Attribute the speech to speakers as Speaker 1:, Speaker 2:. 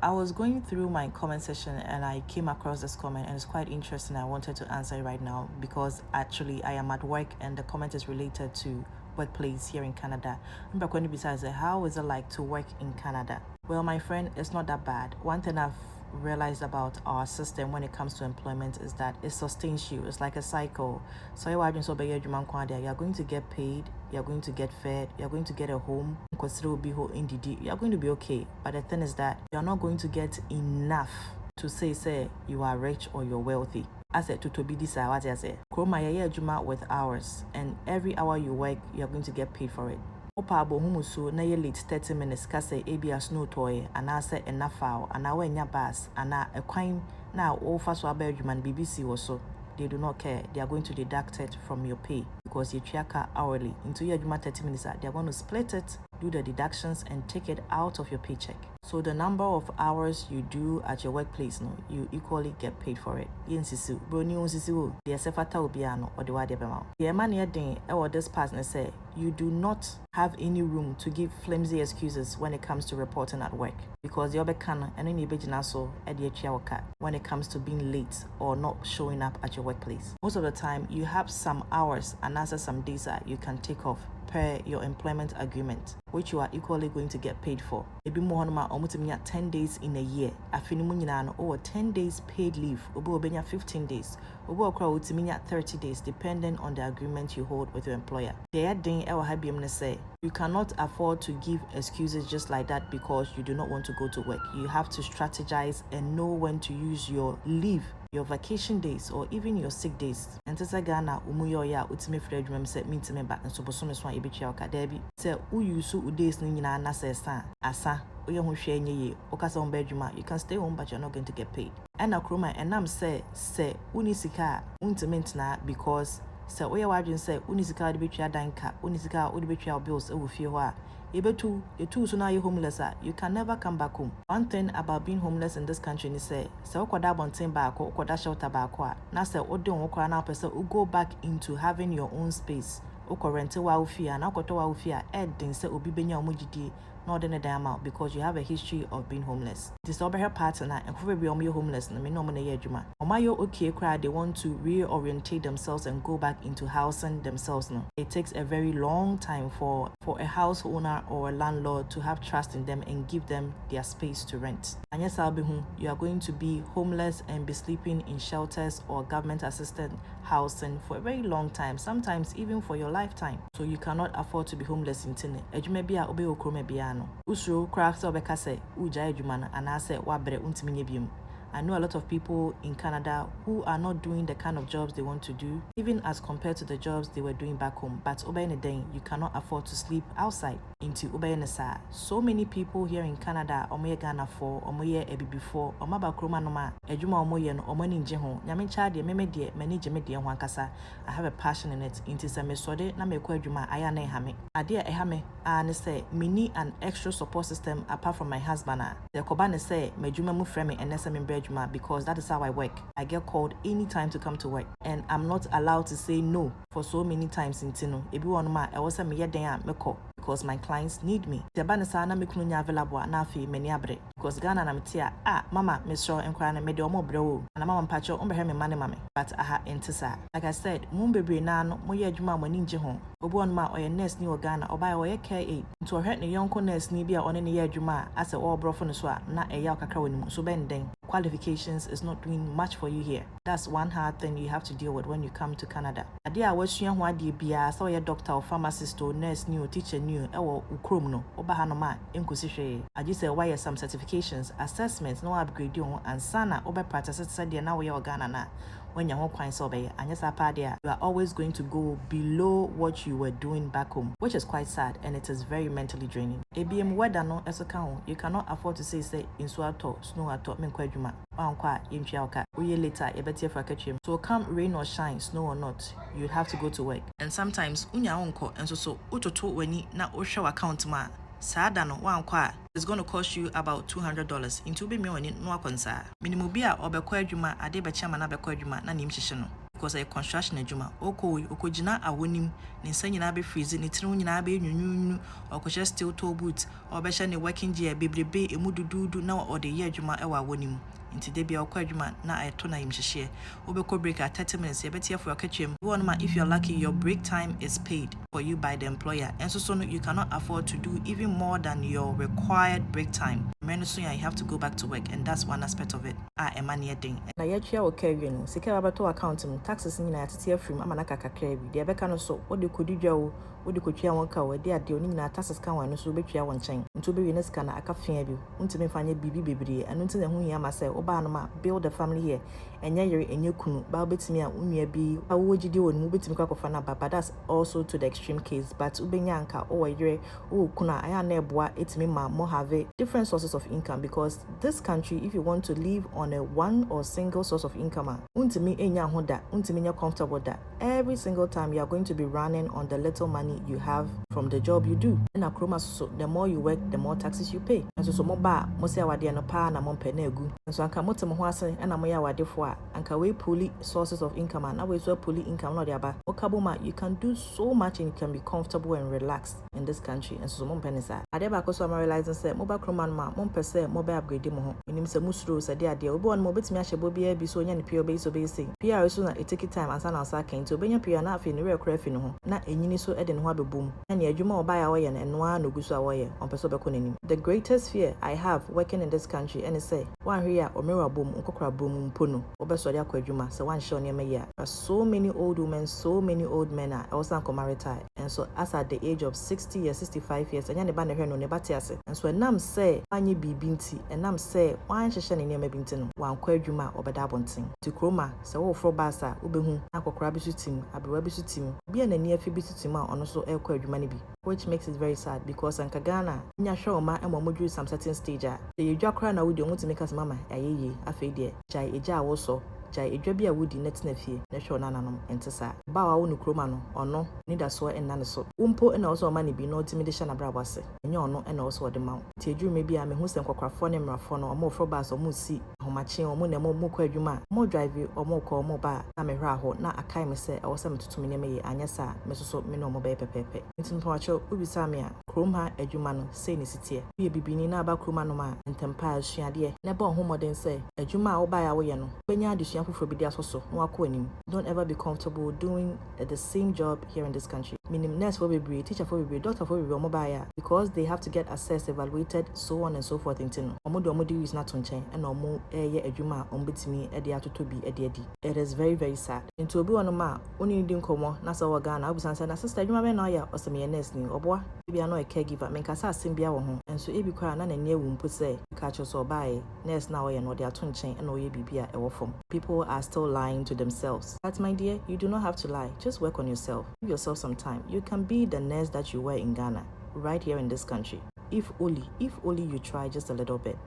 Speaker 1: I was going through my comment section and I came across this comment, and it's quite interesting. I wanted to answer it right now because actually I am at work and the comment is related to workplace here in Canada. I'm going to besides how is it like to work in Canada? Well, my friend, it's not that bad. One thing I've realized about our system when it comes to employment is that it sustains you. It's like a cycle. So you're going to get paid, you're going to get fed, you're going to get a home, you're going to be okay. But the thing is that you're not going to get enough to say you are rich or you're wealthy. I said to be this what I say. Kroma with hours, and every hour you work, you're going to get paid for it. Opa bohumusu na ye late 30 minutes kase ebi snow toy anase enafao anawe nya bus ana ekwan na ofa so abadwuma BBC also. They do not care. They are going to deduct it from your pay because you triaka hourly. Into your 30 minutes, they are going to split it, do the deductions, and take it out of your paycheck. So the number of hours you do at your workplace, no, you equally get paid for it. This partner say you do not have any room to give flimsy excuses when it comes to reporting at work because you're becana and any when it comes to being late or not showing up at your workplace. Most of the time, you have some hours and also some days that you can take off per your employment agreement, which you are equally going to get paid for. Maybe more 10 days in a year. Or 10 days paid leave. 15 days. 30 days, depending on the agreement you hold with your employer. You cannot afford to give excuses just like that because you do not want to go to work. You have to strategize and know when to use your leave, your vacation days, or even your sick days. And Ghana, umuyoya utime fredwem set me to me back and so bosom swan ebitia okadebi. Say uyusu days ni na asa you can stay home but you're not going to get paid. And akroma and I'm say unisika untimentna because say oya wadwin say unisika de betwa danka unisika ode betwa bills e wo fie ho a yebetu yetu so na you homeless you can never come back home. One thing about being homeless in this country is say okoda bonten ba ko okoda shelter ba ko a na say ode won kwa na person go back into having your own space. Okorente wa ofia na okoto wa ofia edin say obi benya omugidi no de na amount because you have a history of being homeless. This over partner and probably homeless na me no mo na ye adwuma. Omayo okay cry they want to reorientate themselves and go back into housing themselves no. It takes a very long time for a house owner or a landlord to have trust in them and give them their space to rent. And yes, you are going to be homeless and be sleeping in shelters or government assisted housing for a very long time, sometimes even for your lifetime. So you cannot afford to be homeless in Tine. Ejuma bia obe okrome bia no. Usro cracks obeka say uja ejuma and I say wabre untiminye bium. I know a lot of people in Canada who are not doing the kind of jobs they want to do, even as compared to the jobs they were doing back home. But Obayeneden, you cannot afford to sleep outside into Obayenesa. So many people here in Canada, Omoye Ghana for, Omoye Ebi before, Omaba Kroma Noma, Ejuma Omoye no Omoni Njeho, Nyamincha de Meme de Manage Media Wankasa. I have a passion in it. Into some sode na mekwa Ejuma Ayane Hame. Adia Ehame, and say, me need an extra support system apart from my husband. The Kobane say, Mejuma mu frame and Nessa because that is how I work. I get called anytime to come to work and I'm not allowed to say no for so many times in Tino. I was a meko because my clients need me. The banasana mekunya available nafi meniabre because Ghana na metia mama Mr. and crying me omo bro and mama pacho umbreheme money mame but aha entisa. Like I said, mumbebre na no moye adwuma mo ninje ho. Obu on ma oye nurse ni Ghana oba oye care aid. Nto ohwe ne yonko nurse ni bia one ne ye adwuma ase all brofo no so na eya kakra woni so benden. Qualifications is not doing much for you here. That's one hard thing you have to deal with when you come to Canada. Adia wasua ho ade bia so ye doctor or pharmacist or nurse new teacher new ewo ukrom no oba ha no ma enkosi hwe. Agi say why some certifications, assessments no upgrade you and sana oba practice said na we Ghana na when you home kwan so be anyasa pa there you are always going to go below what you were doing back home, which is quite sad and it is very mentally draining. ABM weather no esoka you cannot afford to say in snow ato men kwadwuma wankwa yentwa oka we later ebetie for akatwem. So come rain or shine, snow or not, you have to go to work. And sometimes unya onko enso so utoto wani na ohwe account ma Sada no wankwa is going to cost you about $200 into be me no akonsa. Minimum bia obekwa adwuma ade be chama na bekwa adwuma na nim hyehye no. because a construction adwuma okojina awonim ne nsa nyina be freeze ne tiri nyina be nwunwunu okoje steel toe boot obehye ne working gear bebrebe emu dududu na ode ye adwuma ewa awonim nti de bia okwa adwuma na ayeto na yimhyehye obekọ break at 30 minutes yebetia for okatwem one man if you're lucky your break time is paid for you by the employer and so no you cannot afford to do even more than your required break time so you have to go back to work and that's one aspect of it emani thing na yetwa o carry no sika babato account mu taxes nyina yatete afrim ama na kakakra bi de beka no so wode kodidwa wo wode kotwa won ka wode ade oni nyina taxes kan wan no so betwa won chen nto be wi ne sika na aka fia bi untime fanye bibi bebre anu ntine hu hia ma say oba no ma build a family here enye yere enye kunu ba betimi a unua bi awo gidi won mu betimi kwakofa na baba that's also to the extreme case but ubenya anka o yere o kuna aya na eboa etimi ma mo have different sources of income because this country if you want to live on a one or single source of income untimi enya hoda untimi nya comfortable that every single time you are going to be running on the little money you have from the job you do and akroma so the more you work the more taxes you pay and so mo ba mo say awade no pa na mo mpe na egu so anka mo temo ho ase na mo ya awade fo a anka we puli sources of income and we so puli income no dey aba okaboma you can do so much and you can be comfortable and relaxed in this country and so mo mpe ne sa ade ba ko so am realizing say mo ba kroma no ma mo mpe say mo ba upgrade mo ho enim say musuro say dey ade obi won mo betimi ahye bo bia bi so nya ne pio be so be say pia so na take time asa na asa kan to obenya pia na afi ne rekra fi no ho na enyini so ede ne ho abebom na ne adwuma oba ya wo ye na eno a no gu so a wo ye on person be ko nanim the greatest fear I have working in this country and say one here omera bom nkokra bom mpono obesori akwadwuma say one show ne me ya so many old women so many old men are also come retire and so as at the age of 60 years 65 years anya ne ba ne hwe no ne bate ase and so enam say anye bibinti enam say wan hyehye ne ne mabinti no wan kwadwuma obeda bonten ti kroma say wo fro basa obehu akokra bisutim abewa bisutim bia na ni afi bisutim a ono so ekwadwuma ne bi which makes it very sad because anka Ghana nya hwoma emomodru some certain stage a ye dwa kra na wodi omutimi kase mama ayeye afei de chai eja awo so chai edwa bia wodi netina fie na hwe onanom entesa ba wa wo no kroma no ono ni da so enna ne so umpo na so ma ne bi no timi de hye na brabwase enye ono na so de ma ti edru me bia me hu se nkwokrafo ne mrafo no omo fro ba so mu si homache omo ne mo kwa adwuma mo drive omo ko omo ba na me hwa ho na akai me se e wo se metutumi ne me ye anyesa me so me no mo be pepepe ntin pacho ubisa me a krom ha adwuma no sei ne sitie bi bibini na aba kroma no ma ntempa asuade na ba ho modern se adwuma a wo ba ya wo ye no benya adusua foforo bi dia so no akọ anim don't ever be comfortable doing the same job here in this country minimum nurse for baby teacher for baby doctor for baby omobaya because they have to get assessed evaluated so on and so forth intino omodo is not to nchen and omo ye adwuma ombetimi e de atoto bi e de adi it is very very sad into obi wono ma oni ndi nkomo na sa Ghana abusansa na sister adwuma be na ya oseme nurse ni oboa bia no a caregiver menkasa asem bia wo ho enso ebi kwa na nani ewu mpo say ka cho so bae nurse na wo ye no de ato nchen e na wo ye bibia e wo fom people are still lying to themselves but my dear you do not have to lie just work on yourself give yourself some time you can be the nurse that you were in Ghana right here in this country if only you try just a little bit